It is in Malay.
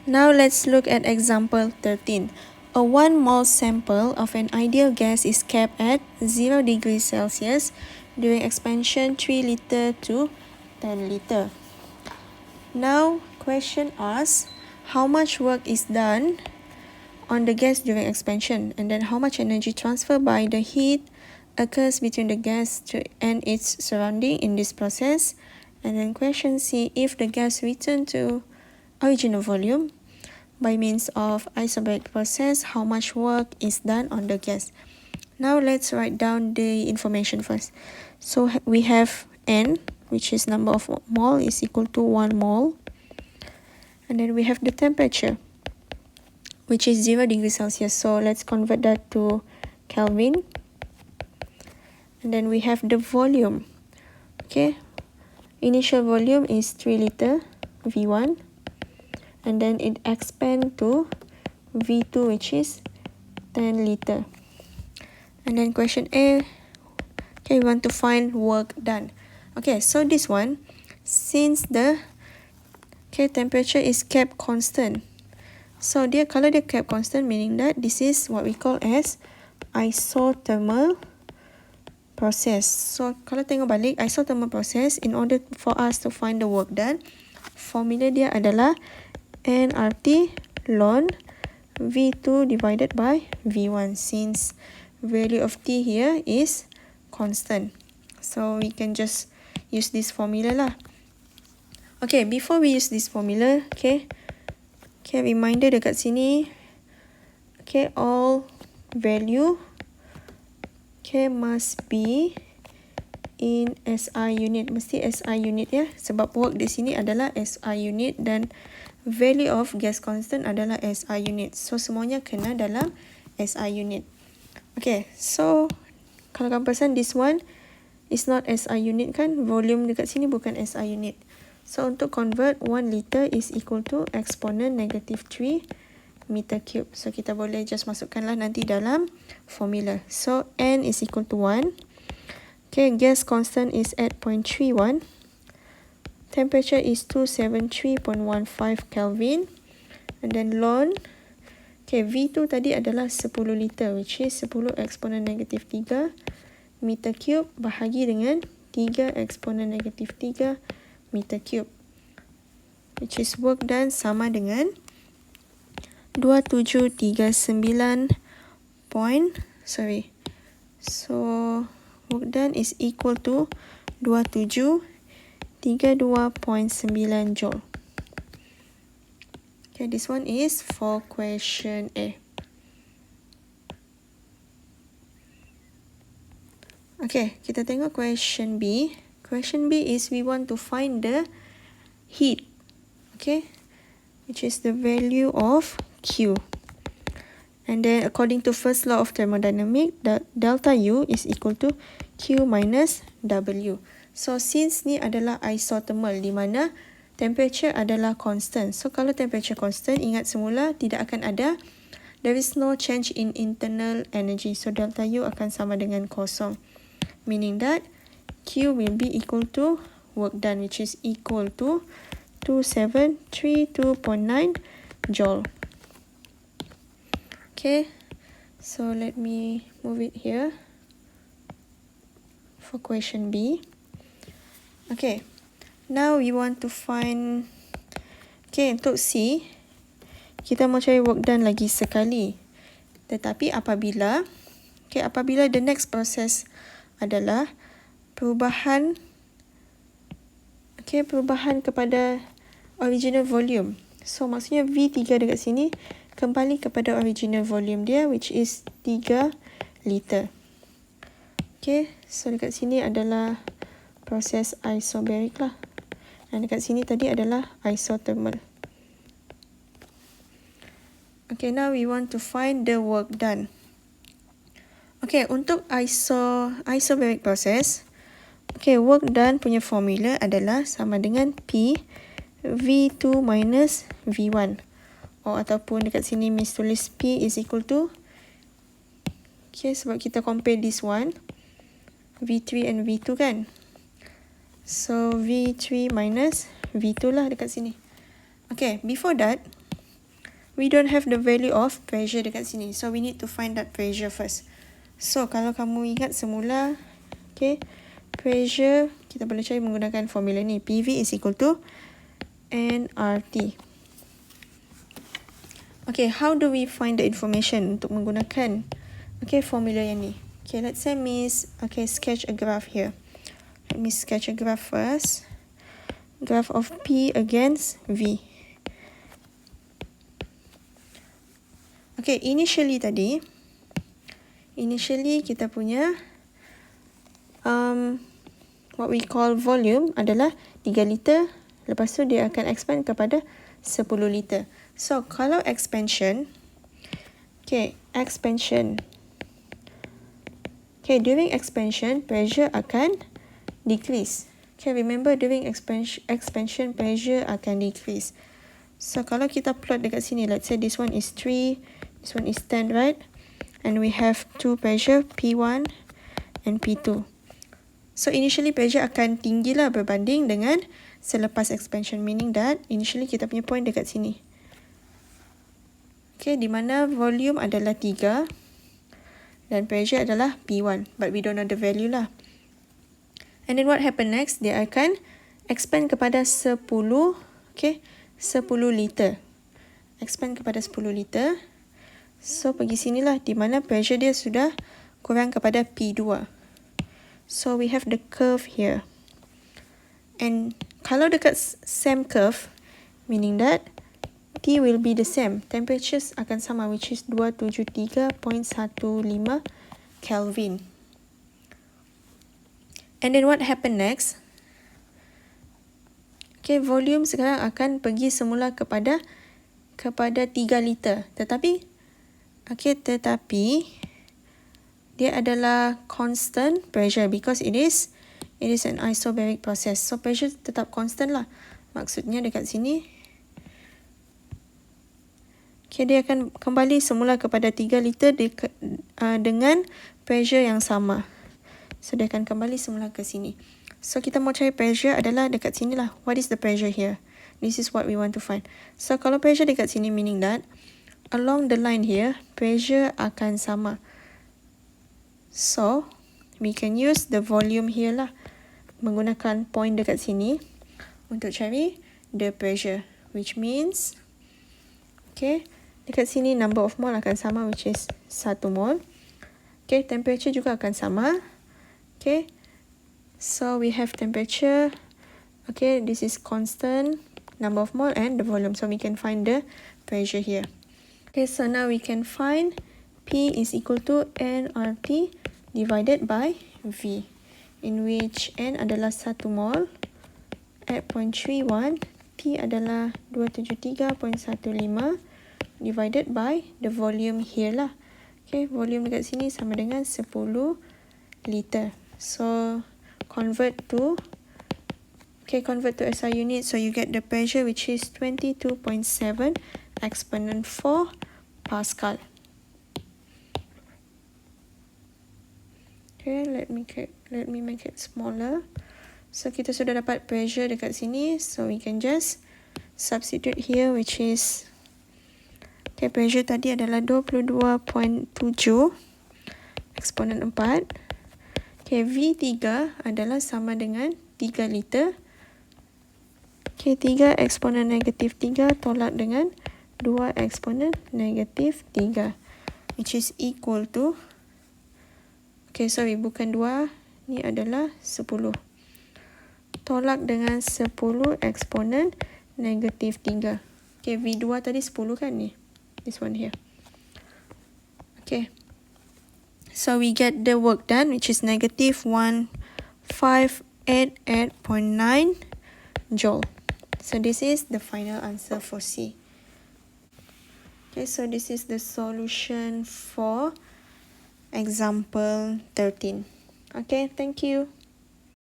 Now let's look at example 13. A 1 mole sample of an ideal gas is kept at 0 degrees Celsius during expansion 3 liter to 10 liter. Now, question asks, how much work is done on the gas during expansion, and then how much energy transfer by the heat occurs between the gas and its surrounding in this process. And then question C, if the gas return to original volume by means of isobaric process, how much work is done on the gas. Now let's write down the information first. So we have N, which is number of mole, is equal to 1 mole. And then we have the temperature, which is 0 degrees Celsius. So let's convert that to Kelvin. And then we have the volume. Okay, initial volume is 3 liter, V1. And then it expands to V2, which is 10 liter. And then question A, okay, we want to find work done. Okay, so this one, since the temperature is kept constant, so kalau dia kept constant, meaning that this is what we call as isothermal process. So kalau tengok balik isothermal process, in order for us to find the work done, formula dia adalah nRT ln V2 divided by V1, since value of T here is constant. So we can just use this formula lah. Okay, before we use this formula, okay, reminder dekat sini, okay, all value, okay, must be in SI unit. Mesti SI unit ya, sebab work di sini adalah SI unit dan value of gas constant adalah SI unit. So semuanya kena dalam SI unit. Okay, so kalau kamu perasan, this one is not SI unit kan, volume dekat sini bukan SI unit. So untuk convert 1 liter is equal to exponent negative 3 meter cube. So kita boleh just masukkanlah nanti dalam formula. So N is equal to 1. Okay, gas constant is at 0.31. Temperature is 273.15 Kelvin. And then ln, okay, V2 tadi adalah 10 liter, which is 10 exponent negative 3 meter cube bahagi dengan 3 exponent negative 3 meter cube, which is work done sama dengan 2739 so work done is equal to 2732.9 joule. Okay, this one is for question A. Okay, kita tengok question B. Question B is we want to find the heat, okay, which is the value of Q. And then according to first law of thermodynamics, delta U is equal to Q minus W. So since ni adalah isothermal, di mana temperature adalah constant. So kalau temperature constant, ingat semula tidak akan ada, there is no change in internal energy. So delta U akan sama dengan kosong, meaning that Q will be equal to work done, which is equal to 2732.9 joule. Okay, so let me move it here for question B. Okay, now we want to find, okay, untuk C, kita mau cari work done lagi sekali. Tetapi apabila the next process adalah perubahan kepada original volume. So maksudnya V3 dekat sini kembali kepada original volume dia, which is 3 liter. Okay, so dekat sini adalah proses isobaric lah. Dan dekat sini tadi adalah isothermal. Okay, now we want to find the work done. Okay, untuk isobaric process, okay, work done punya formula adalah sama dengan P V2 minus V1. Ataupun dekat sini Miss tulis P is equal to, okay, sebab kita compare this one, V3 and V2 kan. So V3 minus V2 lah dekat sini. Okay, before that, we don't have the value of pressure dekat sini. So we need to find that pressure first. So kalau kamu ingat semula, okay, pressure kita boleh cari menggunakan formula ni. PV is equal to nRT. Okay, how do we find the information untuk menggunakan formula yang ni? Okay, let's say Miss sketch a graph here. Let me sketch a graph first. Graph of P against V. Okay, initially kita punya what we call volume adalah 3 liter. Lepas tu dia akan expand kepada 10 liter. So, kalau expansion, during expansion, pressure akan decrease. Okay, remember during expansion, pressure akan decrease. So, kalau kita plot dekat sini, let's say this one is 3, this one is 10, right? And we have two pressure, P1 and P2. So, initially pressure akan tinggi lah berbanding dengan selepas expansion, meaning that initially kita punya point dekat sini. Okay, di mana volume adalah 3 dan pressure adalah P1, but we don't know the value lah. And then what happen next? Dia akan expand kepada 10 liter. Expand kepada 10 liter. So, pergi sinilah di mana pressure dia sudah kurang kepada P2. So, we have the curve here. And kalau dekat same curve, meaning that T will be the same. Temperatures akan sama, which is 273.15 Kelvin. And then what happen next? Okay, volume sekarang akan pergi semula kepada 3 liter. Tetapi dia adalah constant pressure because it is an isobaric process. So pressure tetap constant lah. Maksudnya dekat sini, dia akan kembali semula kepada 3 liter dengan pressure yang sama. So dia akan kembali semula ke sini. So kita mau cari pressure adalah dekat sini lah. What is the pressure here? This is what we want to find. So kalau pressure dekat sini, meaning that along the line here, pressure akan sama. So we can use the volume here lah. Menggunakan point dekat sini untuk cari the pressure. Which means, dekat sini number of mole akan sama, which is 1 mole. Temperature juga akan sama. So we have temperature. This is constant, number of mole and the volume. So we can find the pressure here. So now we can find P is equal to nRT divided by V, in which N adalah 1 mole at 0.31, T adalah 273.15 divided by the volume here lah. Volume dekat sini sama dengan 10 liter. So convert to SI unit, so you get the pressure which is 22.7 exponent 4 Pascal. Let me make it smaller. So kita sudah dapat pressure dekat sini, so we can just substitute here, which is pressure tadi adalah 22.7 exponent 4. V3 adalah sama dengan 3 liter. 3 eksponen negatif 3 tolak dengan 2 eksponen negatif 3, which is equal to, bukan 2, ni adalah 10. Tolak dengan 10 eksponen negatif 3. V2 tadi 10 kan ni? This one here. So we get the work done, which is negative 1588.9 joule. So this is the final answer for C. So this is the solution for example 13. Thank you.